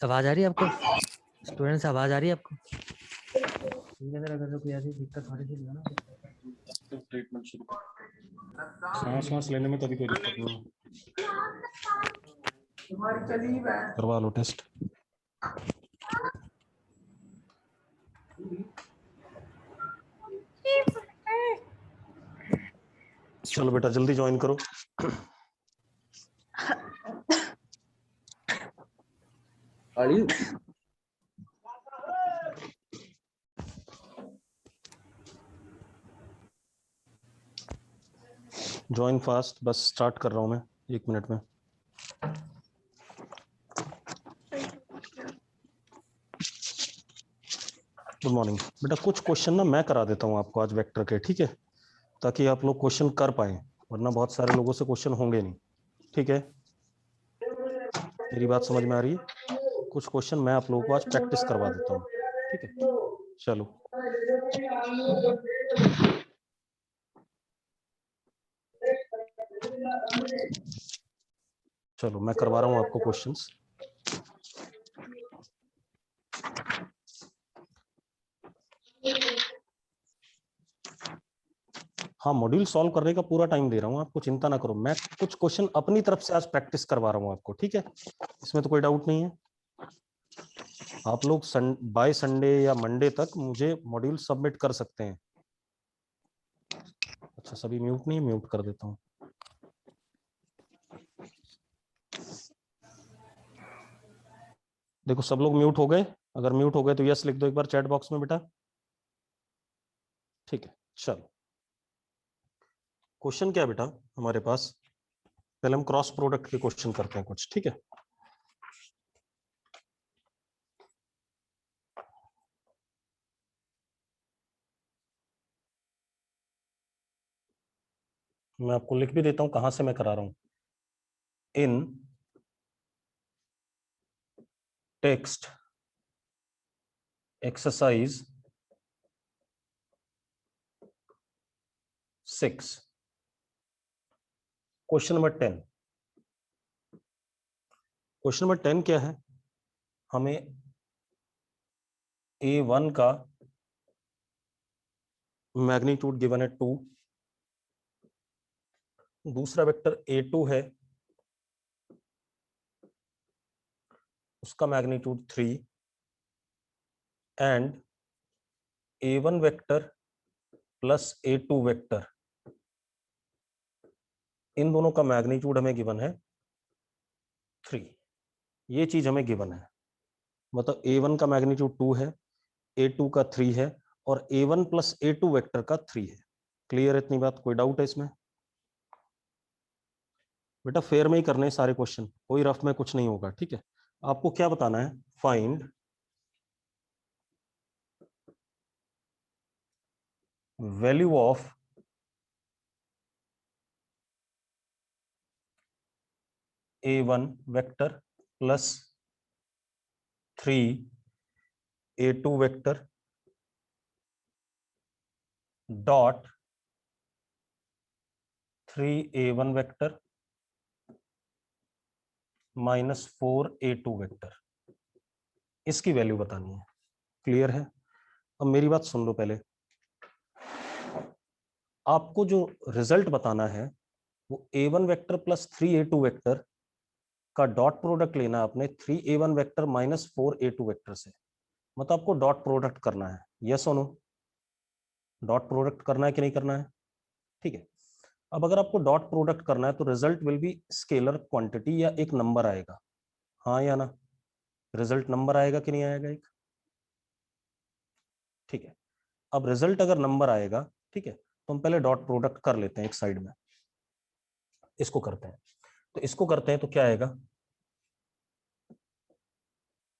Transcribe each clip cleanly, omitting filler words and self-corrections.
आवाज आ रही है आपको? स्टूडेंट्स आवाज आ रही है आपको? ठीक है, अगर कोई ऐसी दिक्कत थोड़ी सी ना तो ट्रीटमेंट शुरू कर। सांस लेने में तो अभी कोई दिक्कत नहीं है। करवा लो टेस्ट। चलो बेटा जल्दी ज्वाइन करो। ज्वाइन फास्ट, बस स्टार्ट कर रहा हूं मैं 1 मिनट में। गुड मॉर्निंग बेटा, कुछ क्वेश्चन ना मैं करा देता हूं आपको आज वेक्टर के, ठीक है, ताकि आप लोग क्वेश्चन कर पाए, वरना बहुत सारे लोगों से क्वेश्चन होंगे नहीं। ठीक है, मेरी बात समझ में आ रही है? कुछ क्वेश्चन मैं आप लोगों को आज प्रैक्टिस करवा देता हूँ, ठीक है। चलो चलो मैं करवा रहा हूँ आपको क्वेश्चंस। हाँ, मॉड्यूल सॉल्व करने का पूरा टाइम दे रहा हूँ आपको, चिंता ना करो। मैं कुछ क्वेश्चन अपनी तरफ से आज प्रैक्टिस करवा रहा हूँ आपको, ठीक है, इसमें तो कोई डाउट नहीं है। आप लोग बाय संडे या मंडे तक मुझे मॉड्यूल सबमिट कर सकते हैं। अच्छा, सभी म्यूट नहीं, म्यूट कर देता हूँ। देखो सब लोग म्यूट हो गए, अगर म्यूट हो गए तो यस लिख दो एक बार चैट बॉक्स में बेटा। ठीक है, चलो क्वेश्चन क्या है बेटा हमारे पास, पहले हम क्रॉस प्रोडक्ट के क्वेश्चन करते हैं कुछ, ठीक है। मैं आपको लिख भी देता हूं कहां से मैं करा रहा हूं। In text exercise 6 question number 10। Question number 10 क्या है, हमें A1 का मैग्नीट्यूड गिवन है 2, दूसरा वेक्टर A2 है, उसका magnitude 3, and A1 vector plus A2 vector, इन दोनों का मैग्नीट्यूड हमें गिवन है 3। ये चीज हमें गिवन है, मतलब A1 का मैग्नीट्यूड 2 है, A2 का 3 है, और A1 प्लस A2 वेक्टर का 3 है। क्लियर है इतनी बात? कोई डाउट है इसमें? बेटा फेयर में ही करने हैं सारे क्वेश्चन, कोई रफ में कुछ नहीं होगा, ठीक है। आपको क्या बताना है, find value of A1 vector plus 3 A2 vector dot 3 A1 vector minus 4 A2 vector, इसकी वैल्यू बतानी है। क्लियर है? अब मेरी बात सुन लो पहले, आपको जो रिजल्ट बताना है वो A1 vector plus 3A2 vector का डॉट प्रोडक्ट लेना है आपने 3A1 vector minus 4A2 vector से, मतलब आपको डॉट प्रोडक्ट करना है। यस और नो? डॉट प्रोडक्ट करना है कि नहीं करना है? ठीक है। अब अगर आपको डॉट प्रोडक्ट करना है तो result will be scalar quantity, या एक नंबर आएगा, हाँ या ना? रिजल्ट नंबर आएगा कि नहीं आएगा एक? ठीक है। अब रिजल्ट अगर नंबर आएगा, ठीक है, तो हम पहले डॉट प्रोडक्ट कर लेते हैं एक साइड में, इसको करते हैं। तो इसको करते हैं तो क्या आएगा,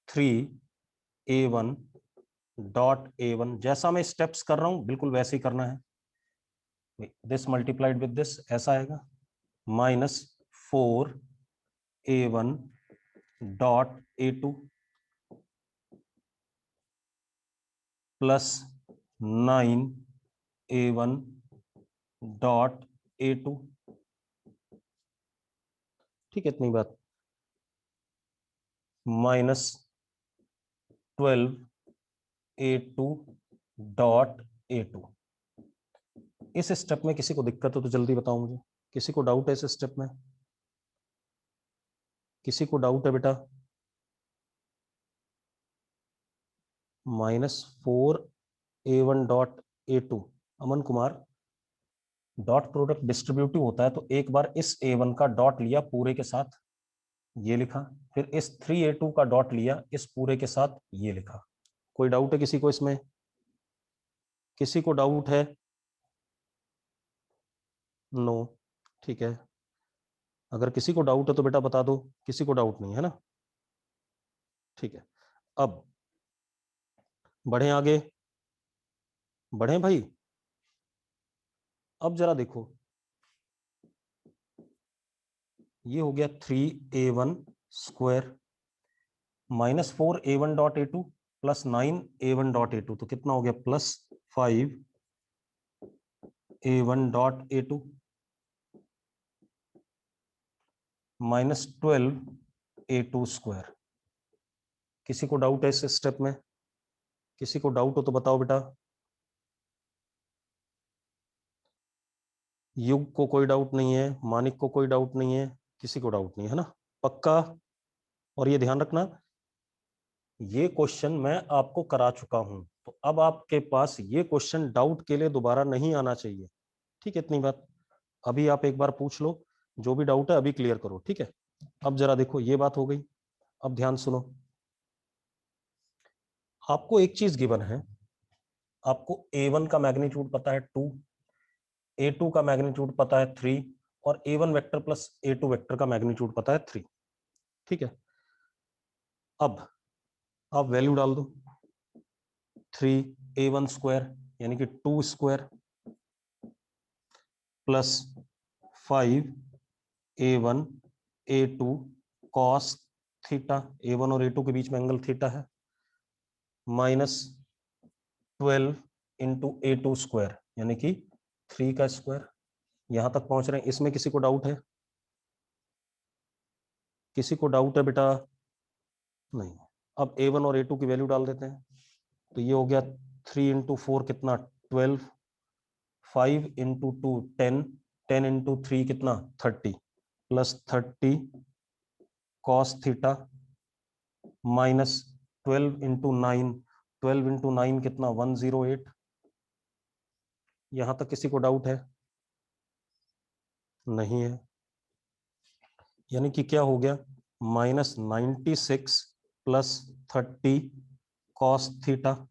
3A1 डॉट A1, जैसा मैं स्टेप्स कर रहा हूं बिल्कुल वैसे ही करना है। दिस मल्टीप्लाइड विद दिस, ऐसा आएगा, minus 4A1 dot A2 plus 9A1 dot A2। ठीक है, इतनी बात। Minus 12a2 dot a2। इस स्टेप में किसी को दिक्कत हो तो जल्दी बताओ मुझे, किसी को डाउट है इस स्टेप में? किसी को डाउट है बेटा? -4a1 dot a2। Aman Kumar, dot product distributive होता है तो एक बार इस a1 का डॉट लिया पूरे के साथ, ये लिखा, फिर इस 3a2 का डॉट लिया इस पूरे के साथ, ये लिखा। कोई डाउट है किसी को इसमें? किसी को डाउट है? नो, ठीक है। अगर किसी को डाउट है तो बेटा बता दो, किसी को डाउट नहीं है ना? ठीक है, अब बढ़े आगे, बढ़े भाई। अब जरा देखो, ये हो गया 3a1 square -4a1 dot a2 plus 9a1 dot a2, तो कितना हो गया? +5a1 dot a2 -12a2 square. किसी को डाउट है इस स्टेप में? किसी को डाउट हो तो बताओ बेटा। युग को कोई डाउट नहीं है, मानिक को कोई डाउट नहीं है, किसी को डाउट नहीं है ना? पक्का? और ये ध्यान रखना, ये क्वेश्चन मैं आपको करा चुका हूं, तो अब आपके पास ये क्वेश्चन डाउट के लिए दोबारा नहीं आना चाहिए। ठीक है, इतनी बात। अभी आप एक बार पूछ लो, जो भी डाउट है अभी क्लियर करो, ठीक है? अब जरा देखो, ये बात हो गई। अब ध्यान सुनो, आपको एक चीज गिवन है, आपको a1 का मैग्नीट्यूड पता है 2, a2 का मैग्नीट्यूड पता है 3, और a1 vector plus a2 vector का मैग्नीट्यूड पता है 3। ठीक है, अब आप वैल्यू डाल दो। 3a1 स्क्वायर यानी कि 2 square plus 5a1 a2 cos theta, a1 और a2 के बीच में एंगल थीटा है, -12 इंटू a2 स्क्वायर यानी कि 3 का स्क्वायर। यहां तक पहुंच रहे हैं? इसमें किसी को डाउट है? किसी को डाउट है बेटा? नहीं। अब a1 और a2 की वैल्यू डाल देते हैं, तो ये हो गया 3 इंटू 4 कितना? 12, 5 इंटू 2 10, 10 इंटू 3 कितना? 30, plus 30 cos theta minus 12 into 9, 12 into 9 कितना? 108। यहां तक किसी को डाउट है? नहीं है। यानी कि क्या हो गया? -96 प्लस 30 कॉस थीटा।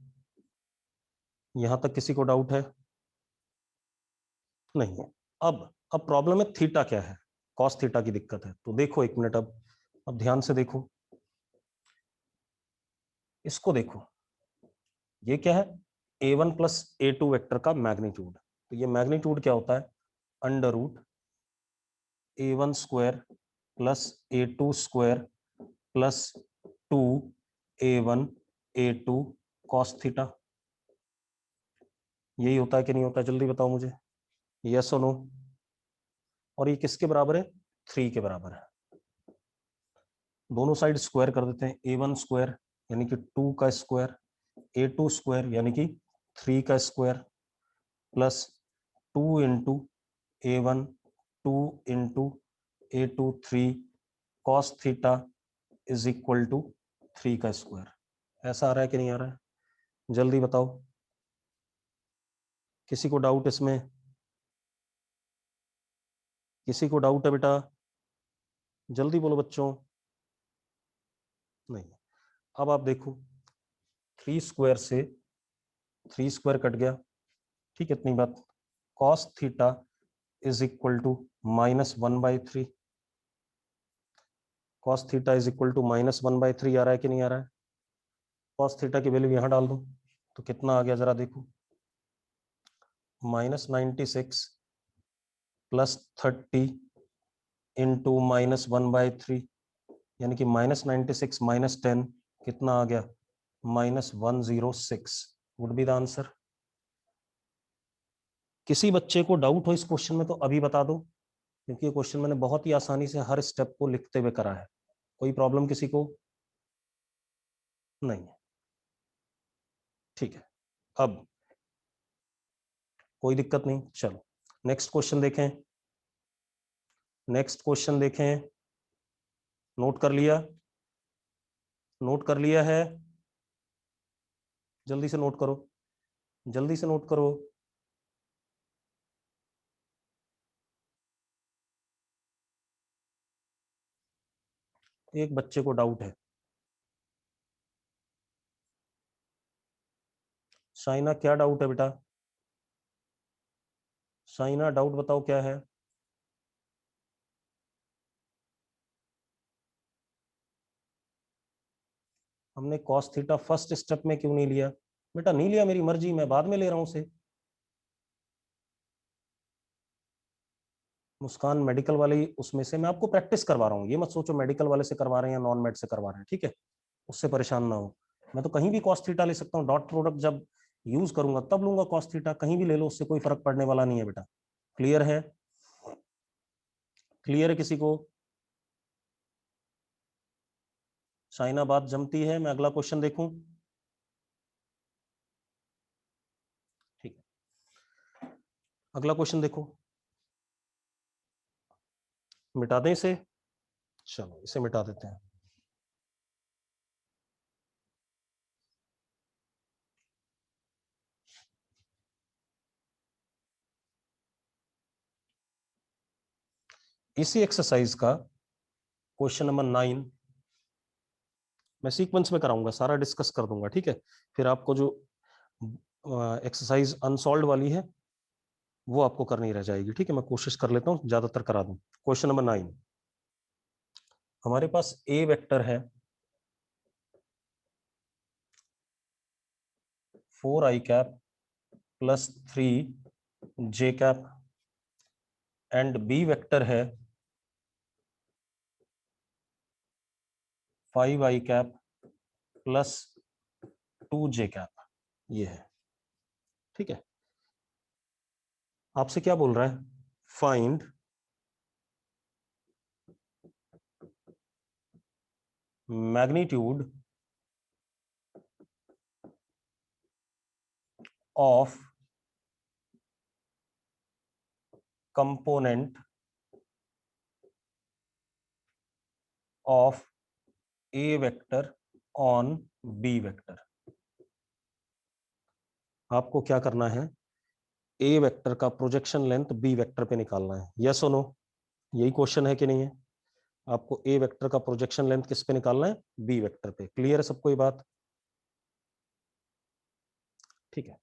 यहां तक किसी को डाउट है? नहीं है। अब प्रॉब्लम है थीटा क्या है, कॉस थीटा की दिक्कत है। तो देखो एक मिनट, अब ध्यान से देखो, इसको देखो, ये क्या है? a1 प्लस a2 वेक्टर का मैग्नीट्यूड। तो ये मैग्नीट्यूड क्या होता है? Under root a1 square plus a2 square plus 2a1 a2 cos theta. यही होता है कि नहीं होता? जल्दी बताओ मुझे, यस और नो। और ये किसके बराबर है? 3 के बराबर है। दोनों साइड स्क्वायर कर देते हैं। a1 स्क्वायर यानी कि 2 का स्क्वायर, a2 स्क्वायर यानी कि 3 का square, plus 2 into a1, 2 into a2 3 cos theta is equal to 3 का स्क्वायर। ऐसा आ रहा है कि नहीं आ रहा है? जल्दी बताओ, किसी को डाउट इसमें? किसी को डाउट है बेटा? जल्दी बोलो बच्चों। नहीं। अब आप देखो, 3 स्क्वायर से 3 स्क्वायर कट गया, ठीक है, इतनी बात। Cos theta is equal to -1/3। Cos theta is equal to -1/3 आ रहा है कि नहीं आ रहा है? कॉस थीटा की वैल्यू यहां डाल दो, तो कितना आ गया जरा देखो? -96 प्लस 30 इंटू -1/3 यानी कि -96 माइनस 10 कितना आ गया? -106 वुड बी द आंसर। किसी बच्चे को डाउट हो इस क्वेश्चन में तो अभी बता दो, क्योंकि ये क्वेश्चन मैंने बहुत ही आसानी से हर स्टेप को लिखते हुए करा है। कोई प्रॉब्लम किसी को? नहीं है। ठीक है, अब कोई दिक्कत नहीं, चलो नेक्स्ट क्वेश्चन देखें। नेक्स्ट क्वेश्चन देखें, नोट कर लिया? नोट कर लिया है? जल्दी से नोट करो, जल्दी से नोट करो। एक बच्चे को डाउट है। शाइना, क्या डाउट है बेटा? शाइना, डाउट बताओ क्या है? हमने कॉस थीटा फर्स्ट स्टेप में क्यों नहीं लिया? बेटा नहीं लिया, मेरी मर्जी, मैं बाद में ले रहा हूं उसे। मुस्कान, मेडिकल वाले उसमें से मैं आपको प्रैक्टिस करवा रहा हूँ, ये मत सोचो मेडिकल वाले से करवा रहे हैं या नॉन मेड से करवा रहे हैं, ठीक है? उससे परेशान ना हो। मैं तो कहीं भी कॉस थीटा ले सकता हूँ, डॉट प्रोडक्ट जब यूज करूंगा तब लूंगा कॉस थीटा, कहीं भी ले लो, उससे कोई फर्क पड़ने वाला नहीं है बेटा। क्लियर है? क्लियर है किसी को? शाइना, बात जमती है? मैं अगला क्वेश्चन देखूं? ठीक है, अगला क्वेश्चन देखो। मिटा दें इसे? चलो इसे मिटा देते हैं। इसी एक्सरसाइज का क्वेश्चन नंबर 9 मैं सीक्वेंस में कराऊंगा, सारा डिस्कस कर दूंगा, ठीक है? फिर आपको जो एक्सरसाइज अनसॉल्व वाली है वो आपको करनी रह जाएगी, ठीक है? मैं कोशिश कर लेता हूँ ज्यादातर करा दूं। क्वेश्चन नंबर 9, हमारे पास ए वेक्टर है 4i cap plus 3j cap, and B vector है 5i cap plus 2j cap. ये है, ठीक है? आपसे क्या बोल रहा है? Find magnitude of component of A vector on B vector. आपको क्या करना है? ए वेक्टर का प्रोजेक्शन लेंथ बी वेक्टर पे निकालना है, यस और नो? यही क्वेश्चन है कि नहीं है? आपको ए वेक्टर का प्रोजेक्शन लेंथ किस पे निकालना है? बी वेक्टर पे। क्लियर है सबको ये बात? ठीक है,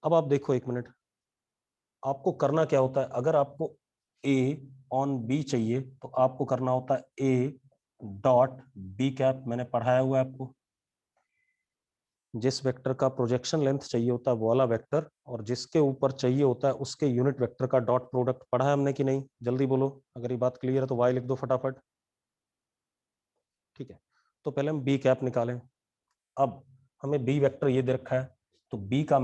अब आप देखो एक मिनट, आपको करना क्या होता है? अगर आपको ए ऑन बी चाहिए तो आपको करना होता है ए डॉट बी कैप। मैंने पढ़ाया हुआ है आपको, जिस वेक्टर का प्रोजेक्शन लेंथ चाहिए होता है वो वाला वेक्टर, और जिसके ऊपर चाहिए होता है उसके यूनिट वेक्टर का डॉट प्रोडक्ट। पढ़ा है हमने कि नहीं? जल्दी बोलो, अगर ये बात क्लियर है तो वाई लिख दो फटाफट। ठीक है, तो पहले हम बी कैप निकालें। अब हमें बी वेक्टर ये दे रखा है, तो बी का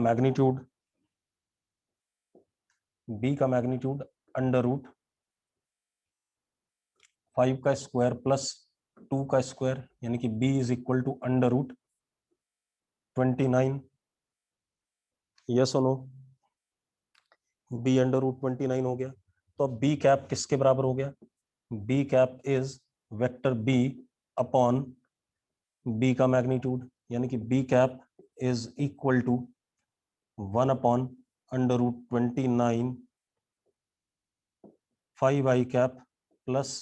मैग्नीट्यूड अंडर रूट 5 का स्क्वायर प्लस 2 का स्क्वायर, यानी कि b is equal to under root 29। Yes और नो? b अंडर रूट 29 हो गया। तो अब b कैप किसके बराबर हो गया? b cap is vector b upon b का मैग्नीट्यूड, यानी कि b cap is equal to 1 upon under root 29 5i cap plus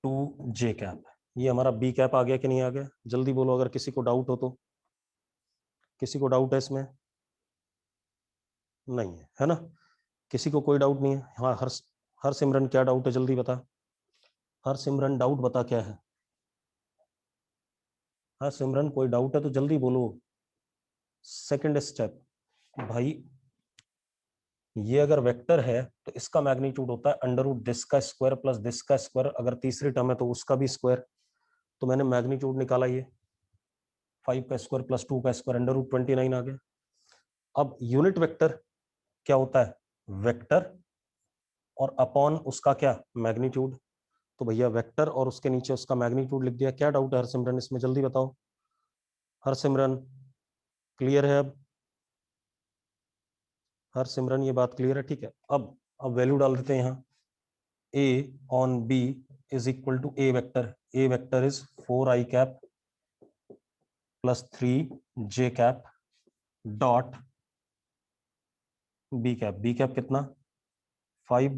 2j cap. ये हमारा b कैप आ गया कि नहीं आ गया? जल्दी बोलो अगर किसी को डाउट हो तो। किसी को डाउट है इसमें? नहीं है, है ना? किसी को कोई डाउट नहीं है? हाँ, हर सिमरन क्या डाउट है? जल्दी बता। हर सिमरन डाउट बता क्या है? हाँ सिमरन, कोई डाउट है तो जल्दी बोलो। सेकंड स्टेप भाई, ये अगर वेक्टर है तो इसका मैग्नीट्यूड होता है अंडर रूट दिस का स्क्वायर प्लस दिस का स्क्वायर, अगर तीसरी टर्म है तो उसका भी स्क्वायर। तो मैंने मैग्नीट्यूड निकाला, ये 5 का स्क्वायर प्लस 2 का स्क्वायर अंडर रूट 29 आ गया। अब यूनिट वेक्टर क्या होता है? वेक्टर और अपॉन उसका क्या? मैग्नीट्यूड। तो भैया वेक्टर और उसके नीचे उसका मैग्नीट्यूड लिख दिया। क्या डाउट है हरसिमरन इसमें? जल्दी बताओ। हरसिमरन क्लियर है? अब हरसिमरन ये बात क्लियर है? ठीक है, अब वैल्यू डाल देते हैं यहाँ। a on b is equal to a vector is 4 i cap plus 3 j cap dot b cap कितना 5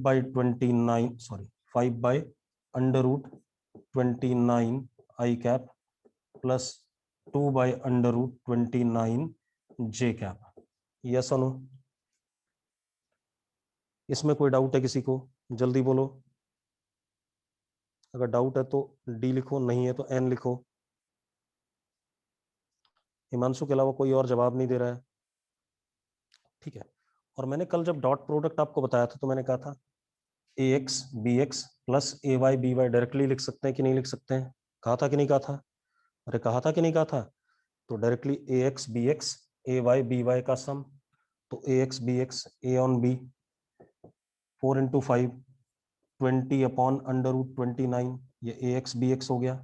by under root 29 i cap plus 2 by under root 29 j cap। Yes और नो? इसमें कोई doubt है किसी को? जल्दी बोलो। अगर डाउट है तो डी लिखो, नहीं है तो एन लिखो। हिमांशु के अलावा कोई और जवाब नहीं दे रहा है। ठीक है, और मैंने कल जब डॉट प्रोडक्ट आपको बताया था तो मैंने कहा था ए एक्स बी एक्स प्लस ए वाई बी वाई डायरेक्टली लिख सकते हैं कि नहीं लिख सकते हैं? कहा था कि नहीं कहा था? अरे कहा था कि नहीं कहा था? तो directly a x b x a y b y का सम, तो a x b x a on b 4 × 5 20 upon under root 29, ये ए एक्स बी एक्स हो गया।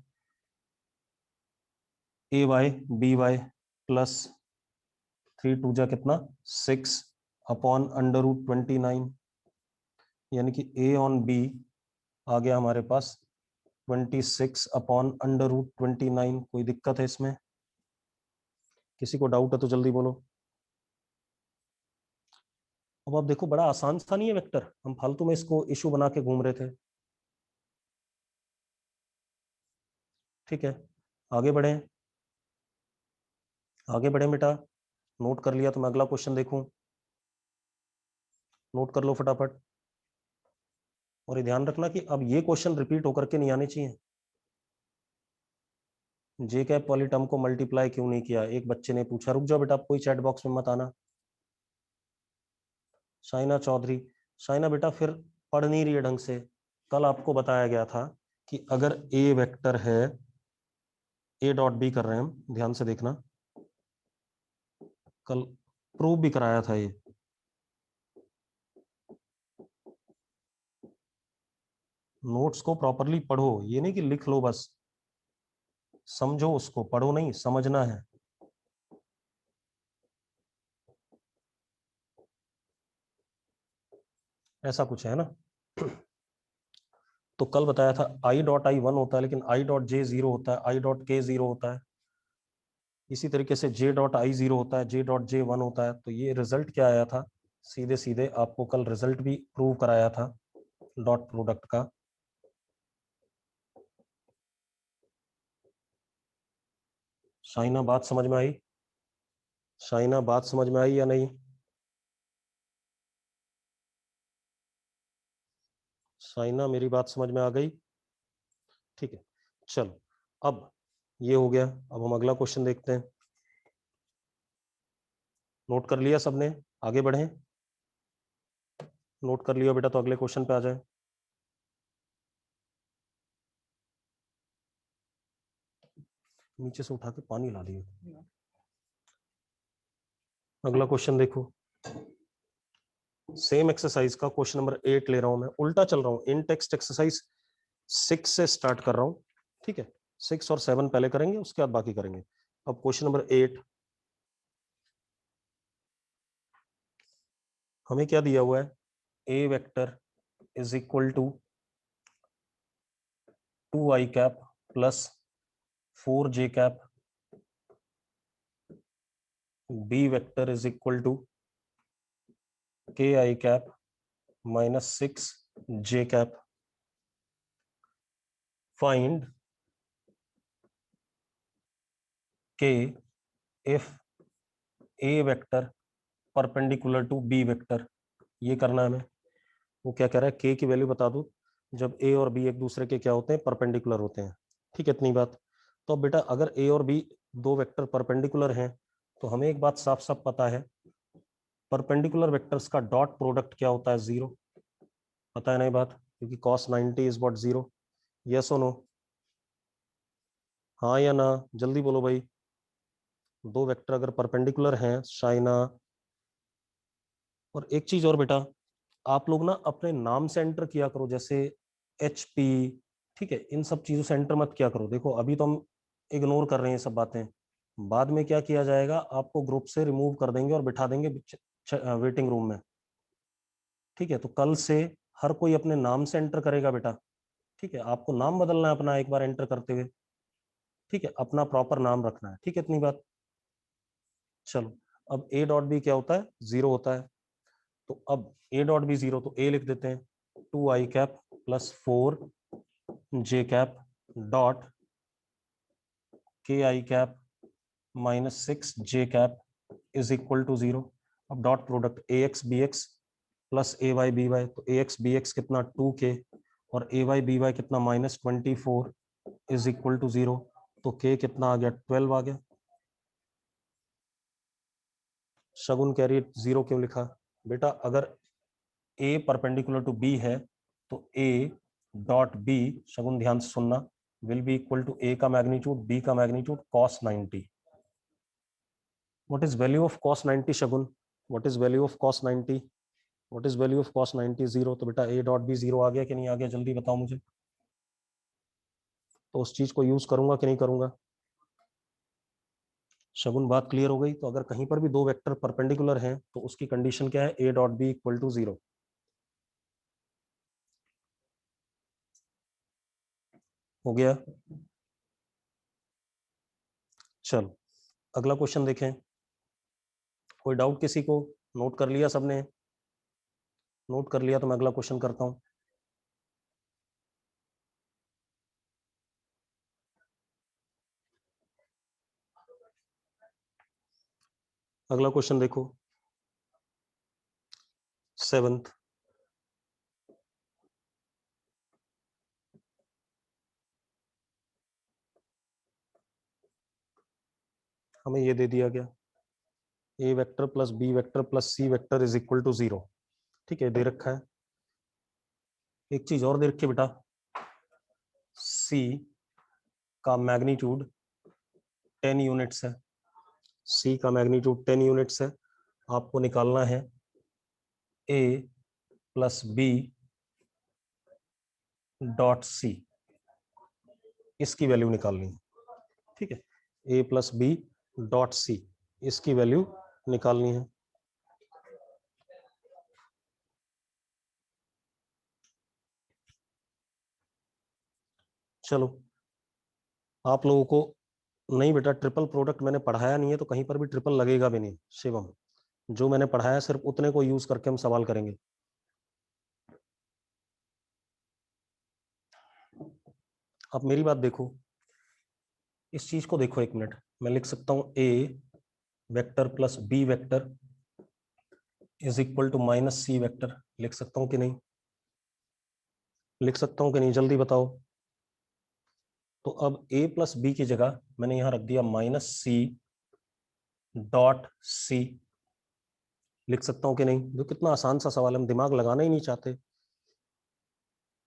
A y b y plus 3 × 2 जा कितना 6 अपॉन अंडर रूट 29, यानी कि ए on B आ गया हमारे पास 26 अपॉन अंडर रूट 29। कोई दिक्कत है इसमें? किसी को डाउट है तो जल्दी बोलो। अब आप देखो, बड़ा आसान सा नहीं है वेक्टर, हम फालतू में इसको इशू बना के घूम रहे थे। ठीक है, आगे बढ़े, आगे बढ़े बेटा। नोट कर लिया तो मैं अगला क्वेश्चन देखूं? नोट कर लो फटाफट, और ये ध्यान रखना कि अब ये क्वेश्चन रिपीट होकर के नहीं आने चाहिए। जे कैप वाली टर्म को मल्टीप्लाई क्यों नहीं किया, एक बच्चे ने पूछा। रुक जाओ बेटा, आप कोई चैट बॉक्स में मत आना। शाइना चौधरी, शाइना बेटा फिर पढ़ नहीं रही है ढंग से। कल आपको बताया गया था कि अगर ए वेक्टर है, ए डॉट बी कर रहे हैं हम, ध्यान से देखना, कल प्रूव भी कराया था ये। नोट्स को प्रॉपरली पढ़ो, ये नहीं कि लिख लो बस, समझो उसको, पढ़ो नहीं, समझना है। ऐसा कुछ है ना? तो कल बताया था आई डॉट आई 1 होता है, लेकिन आई डॉट जे 0 होता है, आई डॉट के 0 होता है। इसी तरीके से जे डॉट आई 0 होता है, जे डॉट जे 1 होता है। तो ये रिजल्ट क्या आया था, सीधे सीधे आपको कल रिजल्ट भी प्रूव कराया था डॉट प्रोडक्ट का। शाइना बात समझ में आई? शाइना बात समझ में आई या नहीं? शाइना मेरी बात समझ में आ गई? ठीक है, चलो, अब ये हो गया। अब हम अगला क्वेश्चन देखते हैं। नोट कर लिया सबने? आगे बढ़े? नोट कर लिया बेटा तो अगले क्वेश्चन पे आ जाए। नीचे से उठा के पानी ला दिए। अगला क्वेश्चन देखो, सेम एक्सरसाइज का क्वेश्चन नंबर 8 ले रहा हूं मैं, उल्टा चल रहा हूं। इन टेक्स्ट एक्सरसाइज 6 से स्टार्ट कर रहा हूं। ठीक है, 6 और 7 पहले करेंगे, उसके बाद बाकी करेंगे। अब क्वेश्चन नंबर 8, हमें क्या दिया हुआ है, ए vector is equal to 2i cap plus 4j cap, b vector is equal to ki cap minus 6j cap. Find k if a vector perpendicular to b vector. ये करना है हमें। वो क्या कह रहा है, k की वैल्यू बता दो जब a और b एक दूसरे के क्या होते हैं, परपेंडिकुलर होते हैं। ठीक है, इतनी बात। तो अब बेटा अगर a और b दो वेक्टर परपेंडिकुलर हैं तो हमें एक बात साफ साफ पता है, परपेंडिकुलर वेक्टर्स का डॉट प्रोडक्ट क्या होता है, 0। पता है ना ये बात, क्योंकि cos 90 इज व्हाट 0। यस और नो? हाँ या ना, जल्दी बोलो भाई। दो वेक्टर अगर परपेंडिकुलर हैं, शाइना। और एक चीज और बेटा, आप लोग ना अपने नाम से एंटर किया करो, जैसे HP। ठीक है, इन सब चीजों से एंटर मत किया करो। देखो अभी तो हम इग्नोर कर रहे हैं सब बातें, बाद में क्या किया जाएगा, आपको ग्रुप से रिमूव कर देंगे और बिठा देंगे वेटिंग रूम में। ठीक है, तो कल से हर कोई अपने नाम से एंटर करेगा बेटा। ठीक है, आपको नाम बदलना है अपना एक बार एंटर करते हुए। ठीक है, अपना प्रॉपर नाम रखना है। ठीक है, इतनी बात। चलो, अब ए डॉट बी क्या होता है, 0 होता है। तो अब ए डॉट बी 0, तो ए लिख देते हैं 2i cap plus 4j cap dot ki cap minus 6j cap is equal to 0। अब dot product ax bx plus ay by, तो ax bx कितना 2k और ay by कितना -24 इज इक्वल टू 0। तो k कितना आ गया, 12 आ गया। शगुन कह रही है 0 क्यों लिखा। बेटा अगर a परपेंडिकुलर टू b है तो a डॉट b, शगुन ध्यान से सुनना, will be equal to a का मैग्नीट्यूड b का magnitude cos 90। What is value of cos 90 Shagun, what is value of cos 90, what is value of cos 90, 0। तो बेटा a dot b 0 आ गया कि नहीं आ गया, जल्दी बताओ मुझे। तो उस चीज को यूज करूंगा कि नहीं करूंगा। शगुन बात क्लियर हो गई। तो अगर कहीं पर भी दो वेक्टर परपेंडिकुलर हैं तो उसकी कंडीशन क्या है, a dot b equal to 0। हो गया। चलो अगला क्वेश्चन देखें। कोई डाउट किसी को, नोट कर लिया सबने, नोट कर लिया तो मैं अगला क्वेश्चन करता हूं। अगला क्वेश्चन देखो, 7th। हमें ये दे दिया गया a vector plus b vector plus c vector is equal to 0। ठीक है, दे रखा है। एक चीज और दे रखी है बेटा, c का मैग्नीट्यूड 10 यूनिट्स है। c का मैग्नीट्यूड 10 यूनिट्स है। आपको निकालना है a plus b dot c, इसकी वैल्यू निकालनी है। ठीक है, a plus b dot c, इसकी वैल्यू निकालनी है। चलो, आप लोगों को नहीं बेटा, ट्रिपल प्रोडक्ट मैंने पढ़ाया नहीं है तो कहीं पर भी ट्रिपल लगेगा भी नहीं शिवम। जो मैंने पढ़ाया सिर्फ उतने को यूज करके हम सवाल करेंगे। आप मेरी बात देखो, इस चीज को देखो एक मिनट। मैं लिख सकता हूं a vector plus b vector is equal to minus c vector, लिख सकता हूं कि नहीं, लिख सकता हूं कि नहीं, जल्दी बताओ। तो अब a प्लस बी की जगह मैंने यहां रख दिया माइनस सी डॉट सी, लिख सकता हूं कि नहीं। जो कितना आसान सा सवाल है, हम दिमाग लगाना ही नहीं चाहते,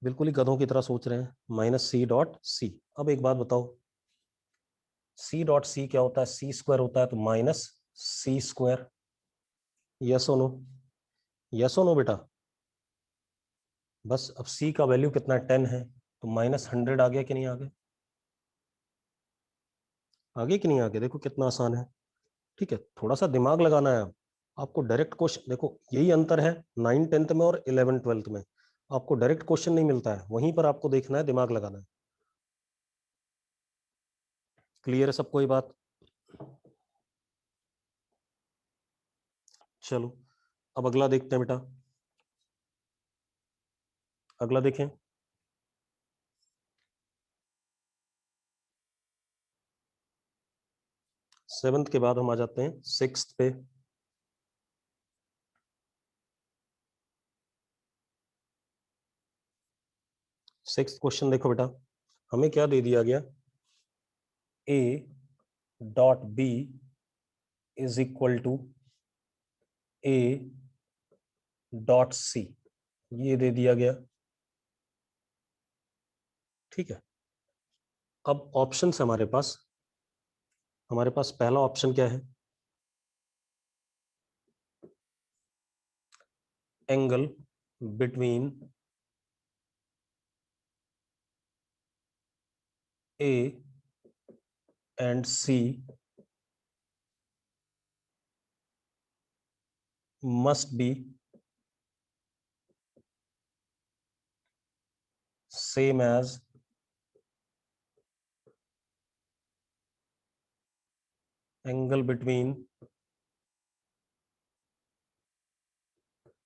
बिल्कुल ही गधों की तरह सोच रहे हैं। Minus c dot c. अब एक बात बताओ, सी डॉट सी क्या होता है, सी स्क्वायर होता है, तो माइनस सी स्क्वायर। यस और नो, यस और नो बेटा। बस अब सी का वैल्यू कितना है, 10 है, तो -100 आ गया कि नहीं आ गया, आगे कि नहीं आगे, देखो कितना आसान है। ठीक है, थोड़ा सा दिमाग लगाना है। आपको डायरेक्ट क्वेश्चन देखो, यही अंतर है 9 10th में और 11 12th में। आपको डायरेक्ट क्वेश्चन नहीं मिलता है, वहीं पर आपको देखना है, दिमाग लगाना है। क्लियर है सबको ये बात। चलो अब अगला देखते हैं बेटा, अगला देखें। 7th के बाद हम आ जाते हैं 6th पे। 6th क्वेश्चन देखो बेटा, हमें क्या दे दिया गया, a dot b is equal to a dot c, ये दे दिया गया। ठीक है, अब ऑप्शन हमारे पास पहला ऑप्शन क्या है, angle between a and c must be same as angle between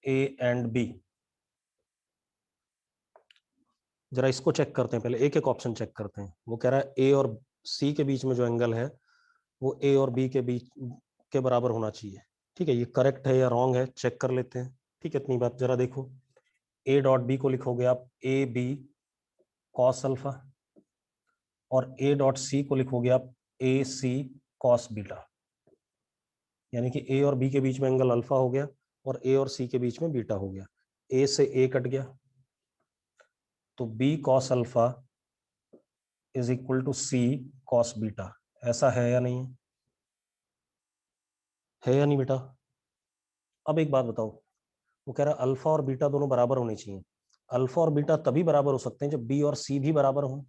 A and B। जरा इसको चेक करते हैं, पहले एक एक ऑप्शन चेक करते हैं। वो कह रहा है ए और सी के बीच में जो एंगल है वो ए और बी के बीच के बराबर होना चाहिए। ठीक है, ये करेक्ट है या रॉन्ग है चेक कर लेते हैं। ठीक है, इतनी बात। जरा देखो, ए डॉट बी को लिखोगे आप ए बी कॉस अल्फा, और ए डॉट सी को लिखोगे आप ए सी कॉस बीटा। यानी कि ए और बी के बीच में एंगल अल्फा हो गया और ए और सी के बीच में बीटा हो गया। ए से ए कट गया तो b cos alpha is equal to c cos beta. ऐसा है या नहीं है या नहीं बेटा? अब एक बात बताओ, वो कह रहा है अल्फा और बीटा दोनों बराबर होने चाहिए। अल्फा और बीटा तभी बराबर हो सकते हैं जब बी और सी भी बराबर हो।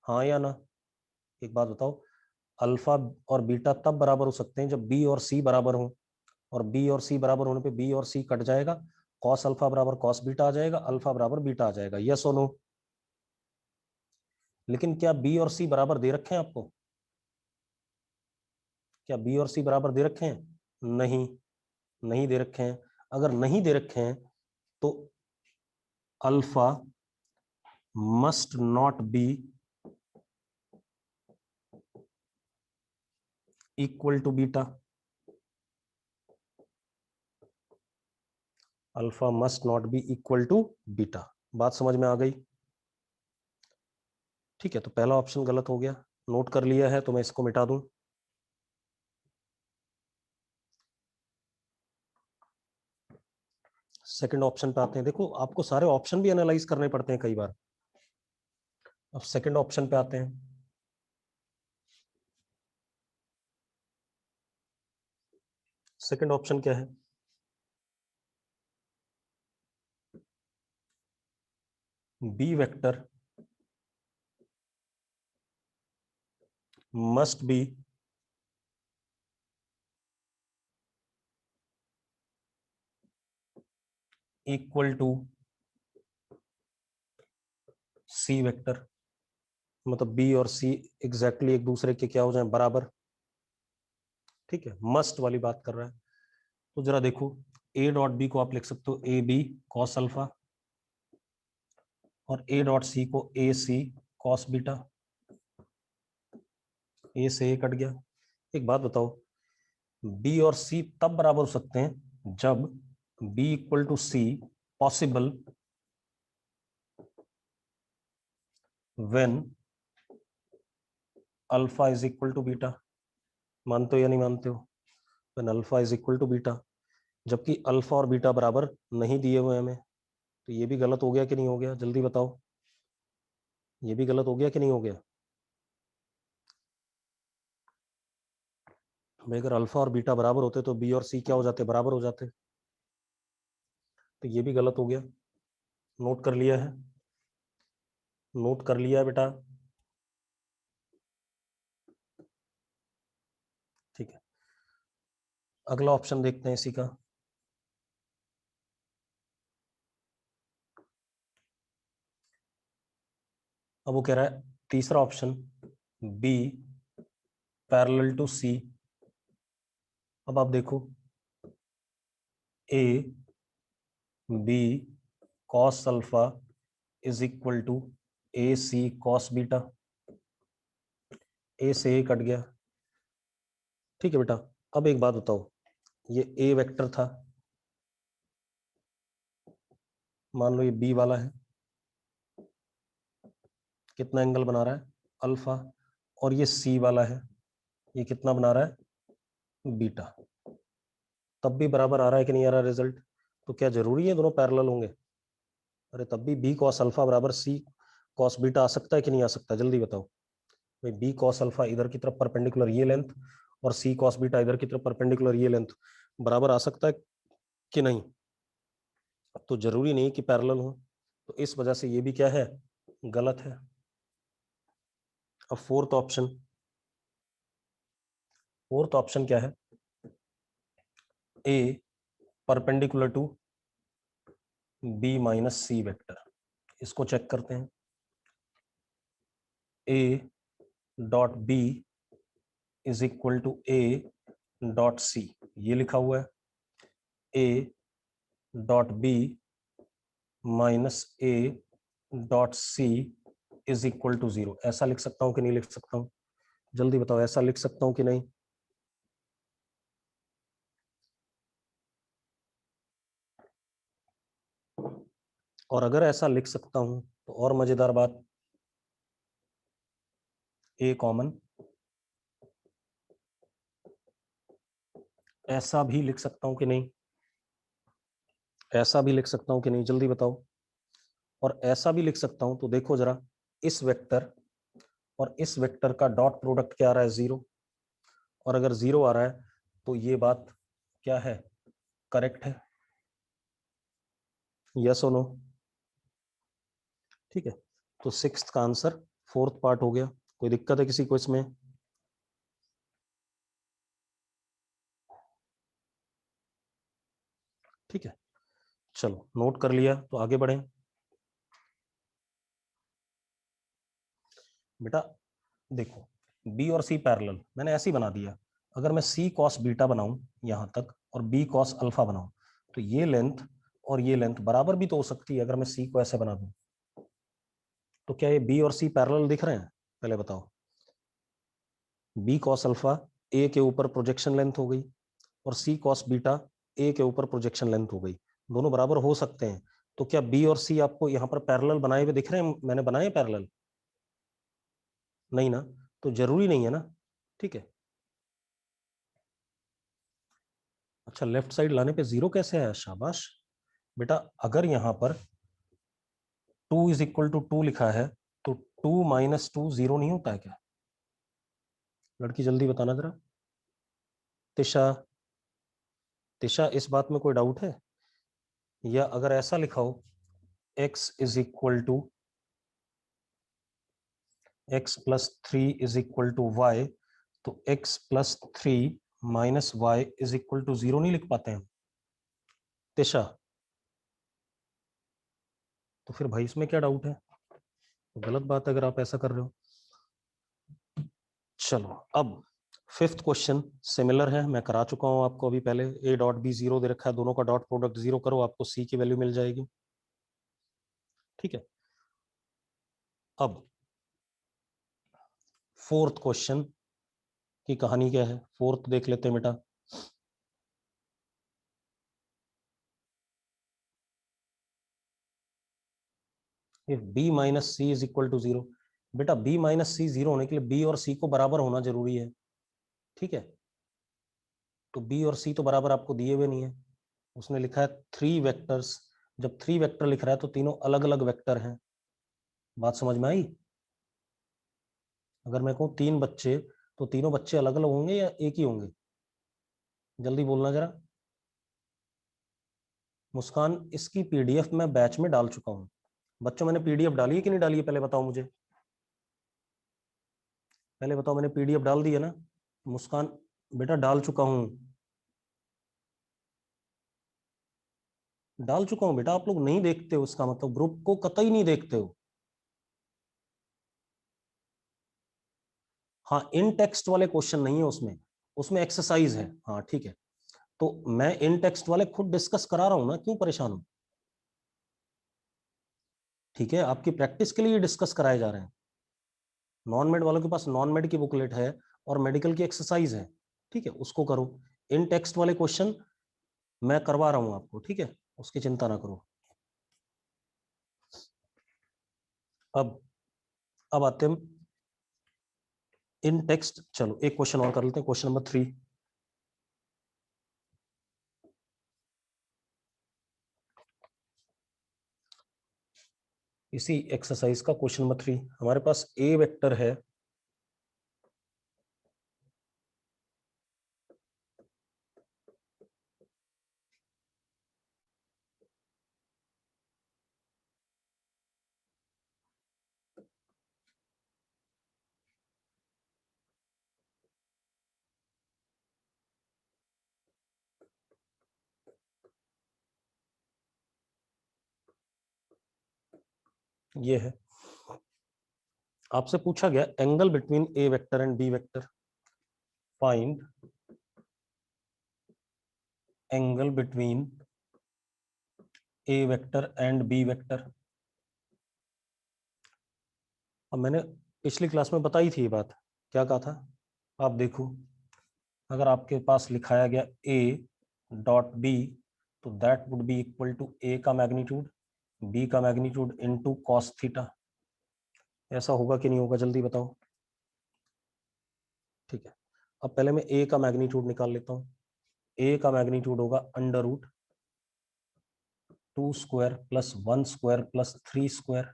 हाँ या ना? एक बात बताओ, अल्फा और बीटा तब बराबर हो सकते हैं जब बी और सी बराबर हो, और बी और सी बराबर होने पे बी और सी कट जाएगा, कॉस अल्फा बराबर कॉस बीटा आ जाएगा, अल्फा बराबर बीटा आ जाएगा। यस और नो? लेकिन क्या बी और सी बराबर दे रखे हैं आपको? क्या बी और सी बराबर दे रखे हैं? नहीं, नहीं दे रखे हैं। अगर नहीं दे रखे हैं तो alpha must not be equal to beta. Alpha must not be equal to beta. बात समझ में आ गई? ठीक है, तो पहला ऑप्शन गलत हो गया, नोट कर लिया है तो मैं इसको मिटा दूं। सेकंड ऑप्शन पे आते हैं। देखो, आपको सारे ऑप्शन भी एनालाइज करने पड़ते हैं कई बार। अब सेकंड ऑप्शन पे आते हैं। सेकंड ऑप्शन क्या है? B vector must be equal to c vector. मतलब बी और सी एग्जैक्टली एक दूसरे के क्या हो जाए, बराबर। ठीक है, मस्ट वाली बात कर रहा है। तो जरा देखो, ए डॉट बी को आप लिख सकते हो ए बी कॉस अल्फा, और ए डॉट सी को ए सी कॉस बीटा। ए से ए कट गया। एक बात बताओ, बी और सी तब बराबर हो सकते हैं जब b equal to c possible when alpha is equal to beta. मानते हो या नहीं मानते हो? When alpha is equal to beta, जबकि अल्फा और बीटा बराबर नहीं दिए हुए हमें। तो ये भी गलत हो गया कि नहीं हो गया? जल्दी बताओ, ये भी गलत हो गया कि नहीं हो गया? भाई अगर अल्फा और बीटा बराबर होते तो बी और सी क्या हो जाते? बराबर हो जाते। तो ये भी गलत हो गया। नोट कर लिया है? नोट कर लिया है बेटा? ठीक है, अगला ऑप्शन देखते हैं इसी का। अब वो कह रहा है तीसरा option b parallel to c. अब आप देखो, a b cos alpha is equal to a c cos beta. A से ए कट गया। ठीक है बेटा, अब एक बात बताओ, ये ए वेक्टर था, मान लो ये बी वाला है, कितना एंगल बना रहा है? अल्फा। और ये सी वाला है, ये कितना बना रहा है? बीटा। तब भी बराबर आ रहा है कि नहीं आ रहा रिजल्ट? तो क्या जरूरी है दोनों पैरेलल होंगे? अरे तब भी बी कॉस अल्फा बराबर सी कॉस बीटा आ सकता है कि नहीं आ सकता? जल्दी बताओ भाई। बी कॉस अल्फा इधर की तरफ परपेंडिकुलर ये लेंथ, और सी कॉस बीटा इधर की तरफ परपेंडिकुलर ये लेंथ, बराबर आ सकता है कि नहीं? तो जरूरी नहीं कि पैरेलल हो, तो इस वजह से ये भी क्या है? गलत है। अब फोर्थ ऑप्शन, फोर्थ ऑप्शन क्या है? A perpendicular to b minus c vector. इसको चेक करते हैं। A dot b is equal to a dot c, ये लिखा हुआ है। A dot b minus a dot c is equal to 0, ऐसा लिख सकता हूं कि नहीं लिख सकता हूं? जल्दी बताओ, ऐसा लिख सकता हूं कि नहीं? और अगर ऐसा लिख सकता हूं तो और मजेदार बात, ए कॉमन, ऐसा भी लिख सकता हूं कि नहीं? ऐसा भी लिख सकता हूं कि नहीं? जल्दी बताओ। और ऐसा भी लिख सकता हूं तो देखो जरा, इस वेक्टर और इस वेक्टर का डॉट प्रोडक्ट क्या आ रहा है? 0। और अगर 0 आ रहा है तो ये बात क्या है? करेक्ट है। यस और नो? ठीक है, तो सिक्स्थ का आंसर फोर्थ पार्ट हो गया। कोई दिक्कत है किसी को इसमें? ठीक है, चलो नोट कर लिया तो आगे बढ़ें। बेटा देखो, बी और सी पैरेलल मैंने ऐसे ही बना दिया। अगर मैं सी कॉस बीटा बनाऊं यहां तक और बी कॉस अल्फा बनाऊं, तो ये लेंथ और ये लेंथ बराबर भी तो हो सकती है। अगर मैं सी को ऐसे बना दूं तो क्या ये बी और सी पैरेलल दिख रहे हैं? पहले बताओ। बी कॉस अल्फा ए के ऊपर प्रोजेक्शन लेंथ हो गई, और सी कॉस बीटा ए के ऊपर प्रोजेक्शन लेंथ हो गई। दोनों बराबर हो सकते हैं। तो क्या बी और सी आपको यहाँ पर पैरेलल बनाए हुए दिख रहे हैं? मैंने बनाए पैरेलल? नहीं ना, तो जरूरी नहीं है ना। ठीक है, अच्छा लेफ्ट साइड लाने पे 0 कैसे आया? शाबाश बेटा। अगर यहाँ पर 2 इज इक्वल टू 2 लिखा है तो 2 माइनस 2 0 नहीं होता है क्या? लड़की जल्दी बताना जरा। तिशा, तिशा इस बात में कोई डाउट है? या अगर ऐसा लिखा हो x is equal to x plus three is equal to y, तो x plus three minus y is equal to 0 नहीं लिख पाते हैं? तिशा, तो फिर भाई इसमें क्या डाउट है? तो गलत बात है अगर आप ऐसा कर रहे हो। चलो अब फिफ्थ क्वेश्चन सिमिलर है, मैं करा चुका हूं आपको अभी पहले। ए डॉट बी 0 दे रखा है, दोनों का डॉट प्रोडक्ट 0 करो, आपको सी की वैल्यू मिल जाएगी। ठीक है, अब फोर्थ क्वेश्चन की कहानी क्या है, फोर्थ देख लेते हैं बेटा। If b minus c is equal to 0, बेटा बी माइनस सी 0 होने के लिए बी और सी को बराबर होना जरूरी है। ठीक है, तो बी और सी तो बराबर आपको दिए हुए नहीं है। उसने लिखा है 3 वेक्टर्स। जब 3 वेक्टर लिख रहा है तो तीनों अलग अलग वेक्टर हैं। बात समझ में आई? अगर मैं कहूँ 3 बच्चे, तो तीनों बच्चे अलग अलग होंगे या एक ही होंगे? जल्दी बोलना जरा। मुस्कान, इसकी पीडीएफ मैं बैच में डाल चुका हूँ। बच्चों मैंने पीडीएफ डाली है कि नहीं डाली है? पहले बताओ मुझे, पहले बताओ, मैंने पीडीएफ डाल दी है ना? मुस्कान बेटा डाल चुका हूँ, डाल चुका हूँ बेटा। आप लोग नहीं देखते हो, इसका मतलब ग्रुप को कतई नहीं देखते हो। हाँ, इन टेक्स्ट वाले क्वेश्चन नहीं है उसमें, उसमें एक्सरसाइज है। हाँ ठीक है, तो मैं इन टेक्स्ट वाले खुद डिस्कस करा रहा हूं ना, क्यों परेशान हूं? ठीक है, आपकी प्रैक्टिस के लिए डिस्कस कराए जा रहे हैं। नॉन मेड वालों के पास नॉन मेड की बुकलेट है और मेडिकल की एक्सरसाइज है। ठीक है, उसको करो। इन टेक्स्ट वाले क्वेश्चन मैं करवा रहा हूं आपको, ठीक है, उसकी चिंता ना करो। अब अब आते हैं इन टेक्स्ट। चलो एक क्वेश्चन और कर लेते हैं, क्वेश्चन नंबर 3। इसी एक्सरसाइज का क्वेश्चन नंबर 3। हमारे पास ए वेक्टर है, ये है, आपसे पूछा गया angle between a vector and B vector, find angle between a vector and B vector. अब मैंने पिछली क्लास में बताई थी ये बात, क्या कहा था, आप देखो, अगर आपके पास लिखाया गया a डॉट b, तो that would be equal to a का मैग्नीट्यूड b का मैग्नीट्यूड इनटू cos थीटा। ऐसा होगा कि नहीं होगा, जल्दी बताओ। ठीक है, अब पहले मैं a का मैग्नीट्यूड निकाल लेता हूँ। a का मैग्नीट्यूड होगा under root 2 square plus 1 square plus 3 square,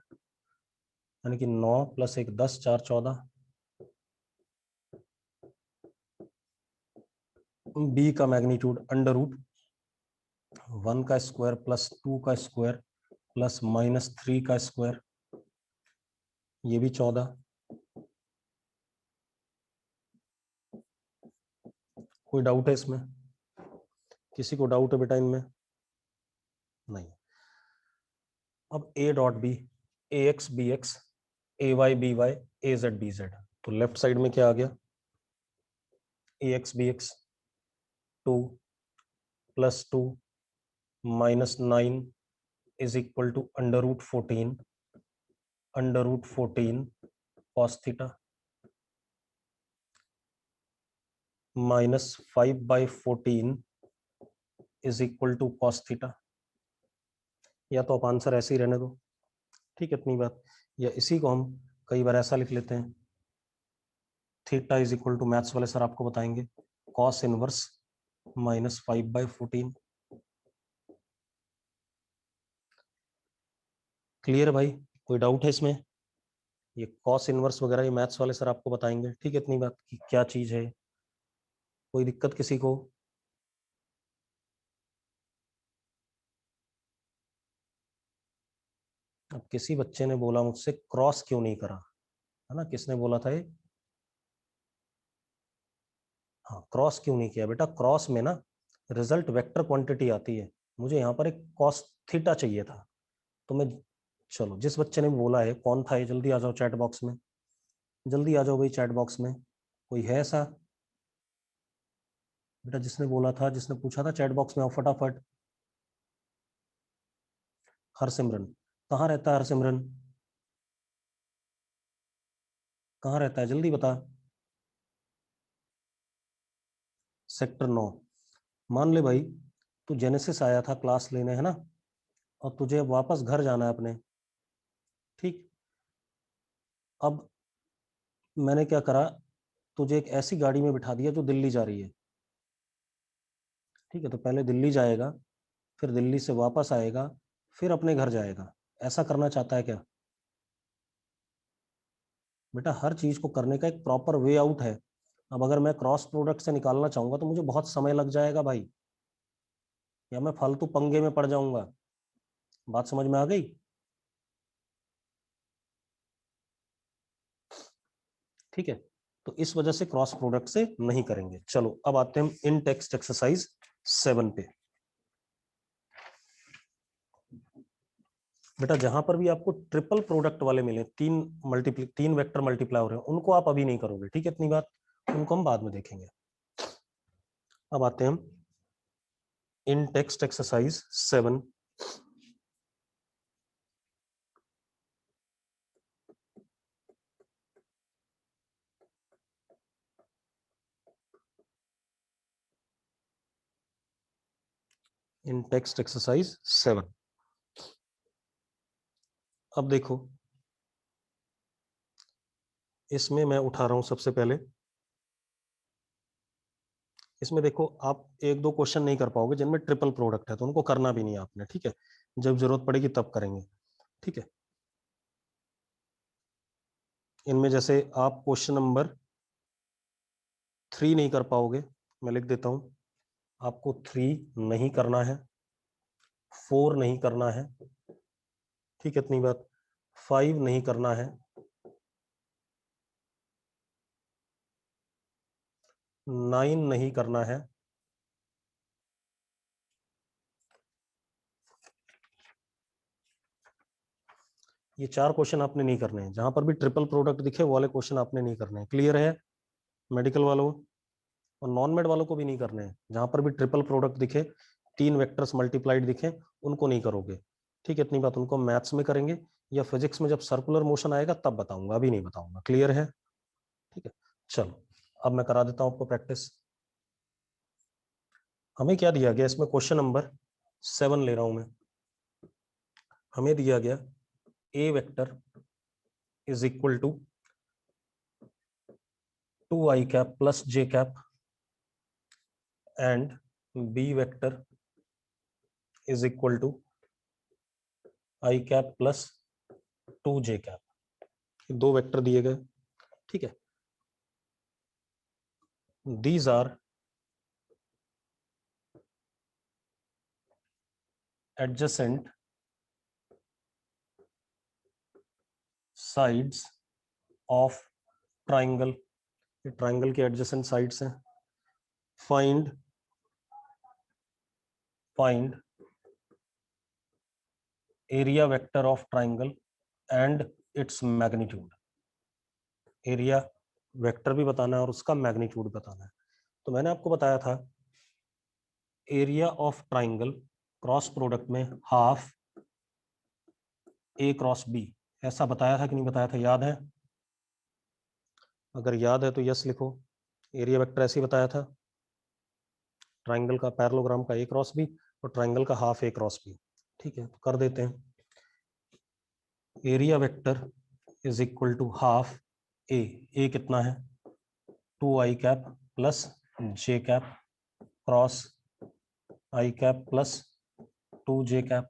यानी कि 9 प्लस 1 10, 4 14। b का मैग्नीट्यूड अंडर रूट 1 का स्क्वायर प्लस 2 का स्क्वायर प्लस माइनस 3 का स्क्वायर, ये भी 14। कोई डाउट है इसमें, किसी को डाउट है बेटा इनमें? नहीं। अब a dot b, a x b x, a y b y, a z b z, तो लेफ्ट साइड में क्या आ गया, a x b x 2 plus 2 minus 9 is equal to under root 14, under root 14 cos theta minus 5/14 is equal to cos theta. या तो आप answer ऐसे ही रहने दो, ठीक है, इतनी बात, या इसी को हम कई बार ऐसा लिख लेते हैं, theta is equal to, maths वाले सर आपको बताएंगे, कॉस इनवर्स माइनस 5/14। क्लियर है भाई, कोई डाउट है इसमें? ये कॉस इनवर्स वगैरह ये मैथ्स वाले सर आपको बताएंगे, ठीक है, इतनी बात कि क्या चीज है, कोई दिक्कत किसी को? अब किसी बच्चे ने बोला मुझसे क्रॉस क्यों नहीं करा, है ना, किसने बोला था ये? हाँ, क्रॉस क्यों नहीं किया बेटा, क्रॉस में ना रिजल्ट वेक्टर क्वांटिटी आती है, मुझे यहाँ पर एक कॉस थीटा चाहिए था, तो मैं, चलो जिस बच्चे ने बोला है कौन था ये, जल्दी आ जाओ चैट बॉक्स में, जल्दी आ जाओ भाई चैट बॉक्स में, कोई है ऐसा बेटा जिसने बोला था, जिसने पूछा था, चैट बॉक्स में आओ फटाफट। हरसिमरन, कहाँ रहता है हरसिमरन, कहाँ रहता है, जल्दी बता। सेक्टर 9। मान ले भाई तू जेनेसिस आया था क्लास लेने, है ना, और तुझे वापस घर जाना है अपने, ठीक। अब मैंने क्या करा, तुझे एक ऐसी गाड़ी में बिठा दिया जो दिल्ली जा रही है, ठीक है, तो पहले दिल्ली जाएगा, फिर दिल्ली से वापस आएगा, फिर अपने घर जाएगा, ऐसा करना चाहता है क्या? बेटा हर चीज को करने का एक प्रॉपर वे आउट है। अब अगर मैं क्रॉस प्रोडक्ट से निकालना चाहूंगा तो मुझे बहुत समय लग जाएगा भाई, या मैं फालतू पंगे में पड़ जाऊंगा। बात समझ में आ गई? ठीक है, तो इस वजह से क्रॉस प्रोडक्ट से नहीं करेंगे। चलो अब आते हैं इन टेक्स्ट एक्सरसाइज 7 पे। बेटा जहां पर भी आपको ट्रिपल प्रोडक्ट वाले मिले, तीन वेक्टर मल्टीप्लाई हो रहे हैं, उनको आप अभी नहीं करोगे, ठीक है, इतनी बात, उनको हम बाद में देखेंगे। अब आते हैं हम इन टेक्स्ट एक्सरसाइज 7। इन टेक्स्ट एक्सरसाइज 7, अब देखो, इसमें मैं उठा रहा हूं सबसे पहले, इसमें देखो आप एक दो क्वेश्चन नहीं कर पाओगे जिनमें ट्रिपल प्रोडक्ट है, तो उनको करना भी नहीं आपने, ठीक है, जब जरूरत पड़ेगी तब करेंगे, ठीक है। इनमें जैसे आप क्वेश्चन नंबर 3 नहीं कर पाओगे, मैं लिख देता हूं, आपको 3 नहीं करना है, 4 नहीं करना है, ठीक है, इतनी बात, 5 नहीं करना है, 9 नहीं करना है, ये 4 क्वेश्चन आपने नहीं करने हैं, जहां पर भी ट्रिपल प्रोडक्ट दिखे वो वाले क्वेश्चन आपने नहीं करने हैं। क्लियर है? मेडिकल वालों और नॉन मेड वालों को भी नहीं करने हैं, जहां पर भी ट्रिपल प्रोडक्ट दिखे, 3 वेक्टर्स मल्टीप्लाइड दिखे, उनको नहीं करोगे। ठीक है, इतनी बात उनको मैथ्स में करेंगे या फिजिक्स में जब सर्कुलर मोशन आएगा तब बताऊंगा, अभी नहीं बताऊंगा। क्लियर है? ठीक है, चलो अब मैं करा देता हूं आपको प्रैक्टिस। हमें क्या दिया गया इसमें, क्वेश्चन नंबर 7 ले रहा हूं मैं। हमें दिया गया a vector is equal to 2i cap plus j cap and b vector is equal to i cap plus 2j cap. दो वेक्टर दिए गए। ठीक है, these are adjacent sides of triangle। ये ट्राइंगल के एडजेसेंट साइड्स हैं। Find area vector of triangle and its magnitude. Area vector भी बताना है और उसका मैग्नीट्यूड बताना है। तो मैंने आपको बताया था area of triangle cross product में हाफ ए क्रॉस बी, ऐसा बताया था कि नहीं बताया था, याद है? अगर याद है तो यस लिखो। एरिया वेक्टर ऐसे ही बताया था, ट्राइंगल का पैरेललोग्राम का ए क्रॉस बी और ट्राइंगल का हाफ ए क्रॉस बी। ठीक है, तो कर देते हैं। Area vector is equal to half a कितना है 2i cap plus j cap cross i cap plus 2j cap.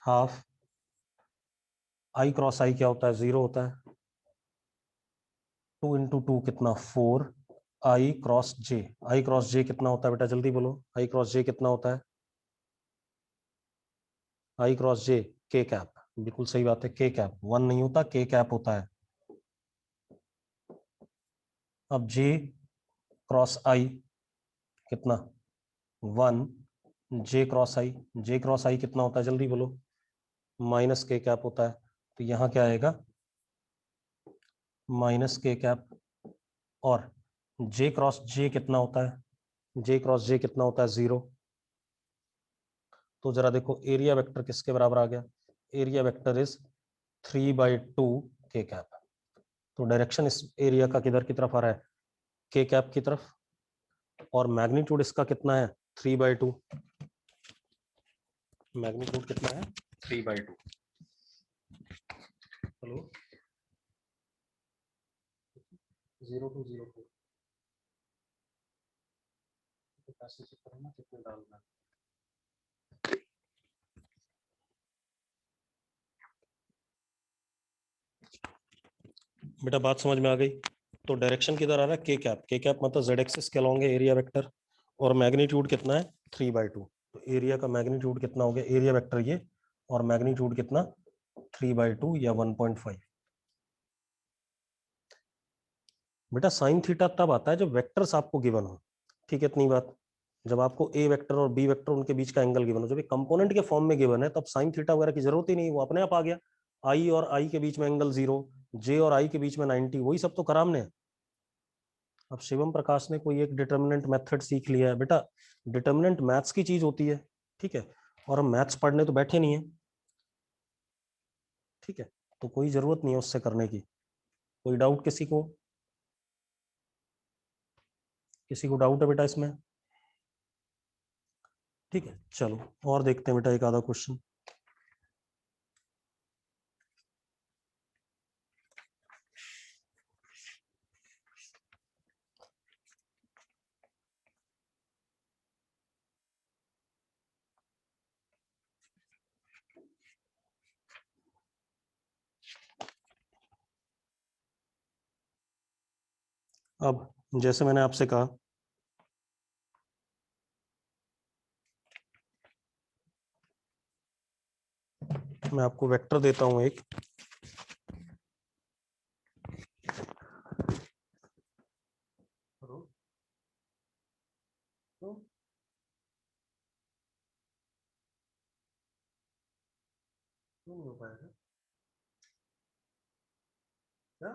Half i cross i क्या होता है, 0 होता है। 2 इंटू 2 कितना 4, i क्रॉस j कितना होता है बेटा, जल्दी बोलो, i क्रॉस j कितना होता है? i cross j k cap, बिल्कुल सही बात है, k कैप 1 नहीं होता, k कैप होता है। अब j क्रॉस i कितना 1, j क्रॉस i कितना होता है, जल्दी बोलो, माइनस k कैप होता है। तो यहाँ क्या आएगा, माइनस k कैप। और j क्रॉस j कितना होता है, j क्रॉस j कितना होता है, 0। तो जरा देखो एरिया वेक्टर किसके बराबर आ गया, area vector is 3/2 k cap. तो डायरेक्शन इस एरिया का किधर की तरफ आ रहा है, k कैप की तरफ। और मैग्नीट्यूड इसका कितना है, 3/2। मैग्नीट्यूड कितना है, 3/2। हेलो, 0204 पैसे चेक करो ना कितने डालना है। बेटा बात समझ में आ गई? तो डायरेक्शन किधर आ रहा है, के कैप मतलब जेड एक्सिस के अलॉन्ग है एरिया वेक्टर। और मैग्नीट्यूड कितना है, 3/2। तो एरिया का मैग्नीट्यूड कितना हो गया, एरिया वेक्टर ये, और मैग्नीट्यूड कितना 3/2 या 1.5। बेटा साइन थीटा तब आता है जब वेक्टर्स आपको गिवन हो। ठीक है, इतनी बात। जब आपको ए वेक्टर और बी वेक्टर उनके बीच का एंगल गिवन हो, जब एक कंपोनेंट के फॉर्म में गिवन है तब साइन थीटा वगैरह की जरूरत ही नहीं, वो अपने आप आ गया। आई और आई के बीच में एंगल 0, जे और आई के बीच में 90, वही सब तो करा हमने। अब शिवम प्रकाश ने कोई एक डिटर्मिनेंट मेथड सीख लिया है बेटा, डिटर्मिनेंट मैथ्स की चीज होती है। ठीक है, और हम मैथ्स पढ़ने तो बैठे नहीं है। ठीक है, तो कोई जरूरत नहीं है उससे करने की। कोई डाउट किसी को, किसी को डाउट है बेटा इसमें? ठीक है, चलो और देखते हैं बेटा एक आधा क्वेश्चन। अब जैसे मैंने आपसे कहा, मैं आपको वेक्टर देता हूं एक, क्यों नहीं हो पाएगा क्या?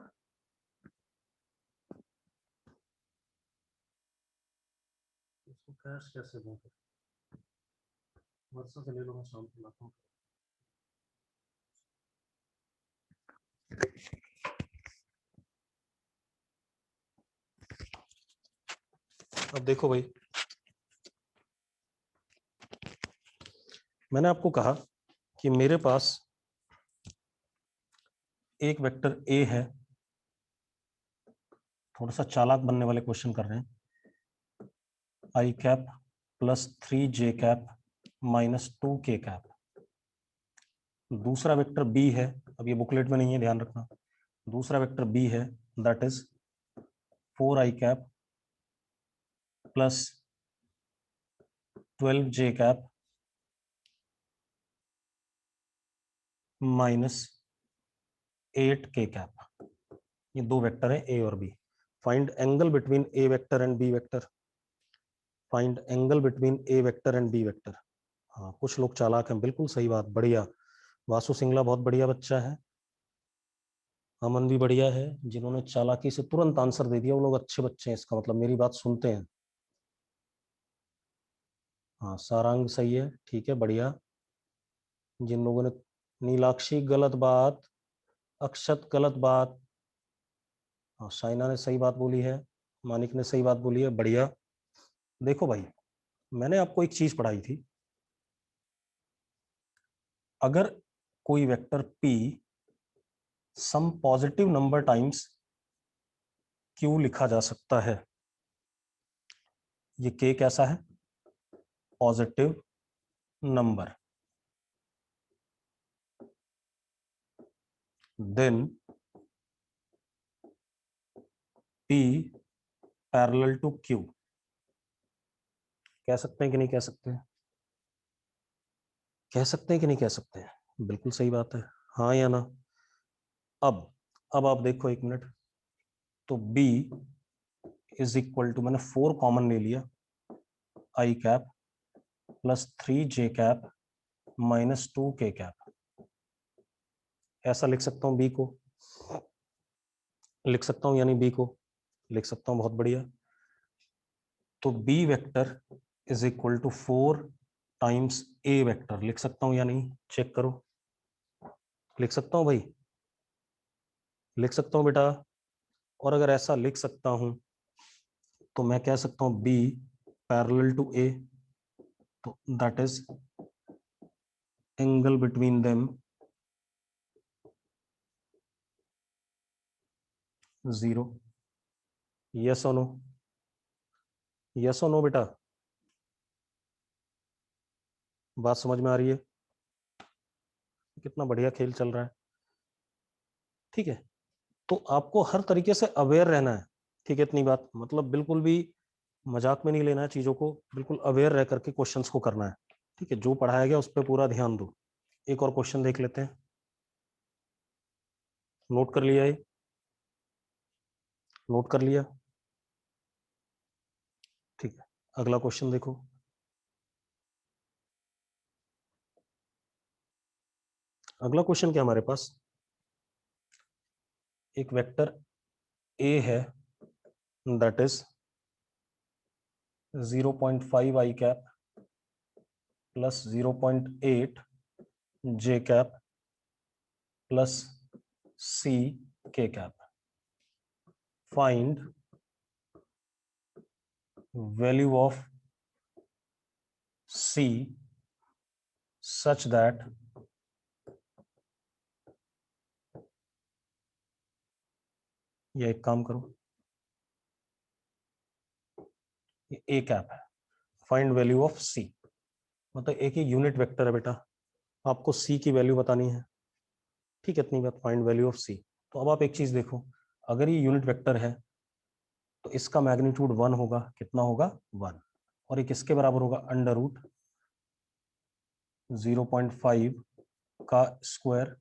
इसको कैश कैसे दूं? वर्षों से ले लो, मैं शाम को लाता हूँ। अब देखो भाई, मैंने आपको कहा कि मेरे पास एक वेक्टर ए है, थोड़ा सा चालाक बनने वाले क्वेश्चन कर रहे हैं, आई कैप प्लस 3 जे कैप माइनस 2 के कैप। दूसरा वेक्टर बी है, अब ये बुकलेट में नहीं है, ध्यान रखना। दूसरा वेक्टर बी है, that is 4 i cap plus 12 j cap minus 8 k cap. ये दो वेक्टर है ए और b. Find angle between a vector and B vector. Find angle between a vector and B vector. हाँ, कुछ लोग चालाक हैं, बिल्कुल सही बात, बढ़िया। वासु सिंगला बहुत बढ़िया बच्चा है, अमन भी बढ़िया है, जिन्होंने चालाकी से तुरंत आंसर दे दिया वो लोग अच्छे बच्चे हैं, इसका मतलब मेरी बात सुनते हैं। हाँ, सारांग सही है, ठीक है, बढ़िया। जिन लोगों ने, नीलाक्षी गलत बात, अक्षत गलत बात, हाँ साइना ने सही बात बोली है, मानिक ने सही बात बोली है, बढ़िया। देखो भाई, मैंने आपको एक चीज पढ़ाई थी, अगर कोई vector p some positive number times q लिखा जा सकता है। ये k कैसा है? Positive number. Then p parallel to q। कह सकते हैं कि नहीं कह सकते हैं? कह सकते हैं कि नहीं कह सकते हैं? बिल्कुल सही बात है, हाँ या ना? अब आप देखो एक मिनट, तो b इज इक्वल टू, मैंने 4 कॉमन ले लिया, आई कैप प्लस 3 जे कैप माइनस 2 के कैप। ऐसा लिख सकता हूं बी को, लिख सकता हूं यानी बी को लिख सकता हूं, बहुत बढ़िया। तो b vector is equal to 4 times a vector, लिख सकता हूं या नहीं? चेक करो, लिख सकता हूं भाई, लिख सकता हूं बेटा। और अगर ऐसा लिख सकता हूं तो मैं कह सकता हूं बी पैरेलल टू ए, तो that is angle between them 0। Yes और नो? यस और नो बेटा? बात समझ में आ रही है? कितना बढ़िया खेल चल रहा है, ठीक है। तो आपको हर तरीके से अवेयर रहना है, ठीक है, इतनी बात, मतलब बिल्कुल भी मजाक में नहीं लेना है चीजों को, बिल्कुल अवेयर रह करके क्वेश्चंस को करना है, ठीक है। जो पढ़ाया गया उस पर पूरा ध्यान दो। एक और क्वेश्चन देख लेते हैं, नोट कर लिया? ये नोट कर लिया? ठीक है, अगला क्वेश्चन देखो। अगला क्वेश्चन क्या हमारे पास, एक वेक्टर ए है, that is 0.5 i cap plus 0.8 j cap plus c k cap. Find value of c such that, या एक काम करो, ये ए कैप है, फाइंड वैल्यू ऑफ सी, मतलब एक ही यूनिट वेक्टर है बेटा, आपको सी की वैल्यू बतानी है, ठीक है, इतनी बात, फाइंड वैल्यू ऑफ सी। तो अब आप एक चीज देखो, अगर ये यूनिट वेक्टर है तो इसका मैग्नीट्यूड 1 होगा, कितना होगा? 1। और ये किसके बराबर होगा? अंडर रूट 0.5 का स्क्वायर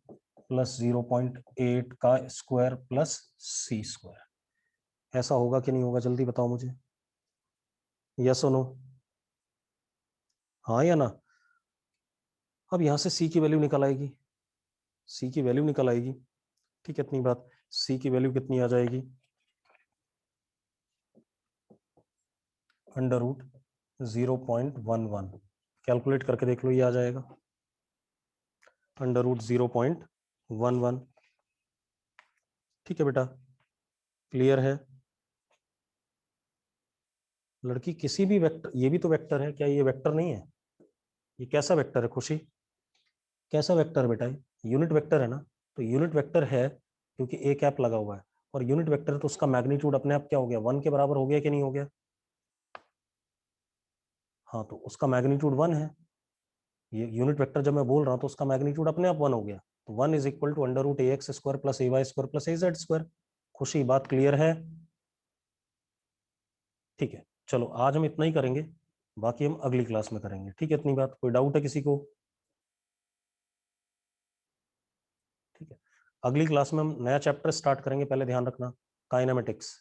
प्लस 0.8 का स्क्वायर प्लस सी स्क्वायर। ऐसा होगा कि नहीं होगा, जल्दी बताओ मुझे, यस और नो? हाँ या ना? अब यहां से सी की वैल्यू निकल आएगी, सी की वैल्यू निकल आएगी। ठीक है, इतनी बात। सी की वैल्यू कितनी आ जाएगी, अंडर रूट 0.11। कैलकुलेट करके देख लो, ये आ जाएगा अंडर रूट 0.11। ठीक है बेटा, क्लियर है? लड़की किसी भी वेक्टर, ये भी तो वेक्टर है, क्या ये वेक्टर नहीं है? ये कैसा वेक्टर है खुशी? कैसा वेक्टर है बेटा? यूनिट वेक्टर है ना। तो यूनिट वेक्टर है क्योंकि ए कैप लगा हुआ है, और यूनिट वेक्टर है तो उसका मैग्नीट्यूड अपने आप क्या हो गया, 1 के बराबर हो गया कि नहीं हो गया? हाँ, तो उसका मैग्नीट्यूड 1 है। ये यूनिट वेक्टर जब मैं बोल रहा हूँ तो उसका मैग्नीट्यूड अपने आप 1 हो गया। तो 1 is equal to under root AX square plus AY square plus AZ square. Khushi, बात क्लियर है? ठीक है, चलो आज हम इतना ही करेंगे, बाकी हम अगली क्लास में करेंगे। ठीक है, इतनी बात। कोई डाउट है किसी को? ठीक है, अगली क्लास में हम नया चैप्टर स्टार्ट करेंगे, पहले ध्यान रखना, काइनेमेटिक्स।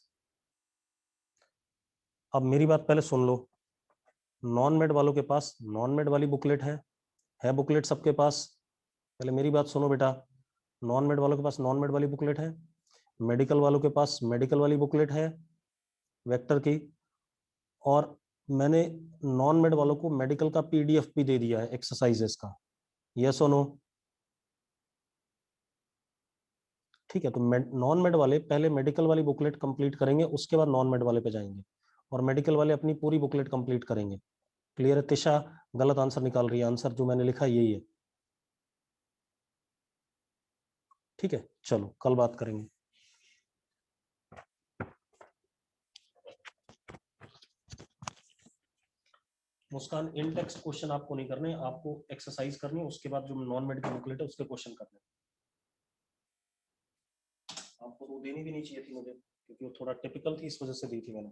अब मेरी बात पहले सुन लो। नॉन मेड वालों के पास नॉन मेड वाली बुकलेट है बुकलेट सबके पास? पहले मेरी बात सुनो बेटा, नॉन मेड वालों के पास नॉन मेड वाली बुकलेट है, मेडिकल वालों के पास मेडिकल वाली बुकलेट है वेक्टर की, और मैंने नॉन मेड वालों को मेडिकल का PDF भी दे दिया है एक्सरसाइजेस का। यस और नो? ठीक है, तो नॉन मेड वाले पहले मेडिकल वाली बुकलेट कंप्लीट करेंगे, उसके बाद नॉन मेड वाले पे जाएंगे, और मेडिकल वाले अपनी पूरी बुकलेट कंप्लीट करेंगे। क्लियर है? तिशा गलत आंसर निकाल रही है, आंसर जो मैंने लिखा यही है। ठीक है, चलो कल बात करेंगे। मुस्कान, इन टेक्स्ट क्वेश्चन आपको नहीं करने, आपको एक्सरसाइज करनी है, उसके बाद जो नॉन मेडिकल बुकलेट है उसके क्वेश्चन करने। आपको वो देनी भी नहीं चाहिए थी मुझे, क्योंकि वो थोड़ा टिपिकल थी, इस वजह से दी थी मैंने।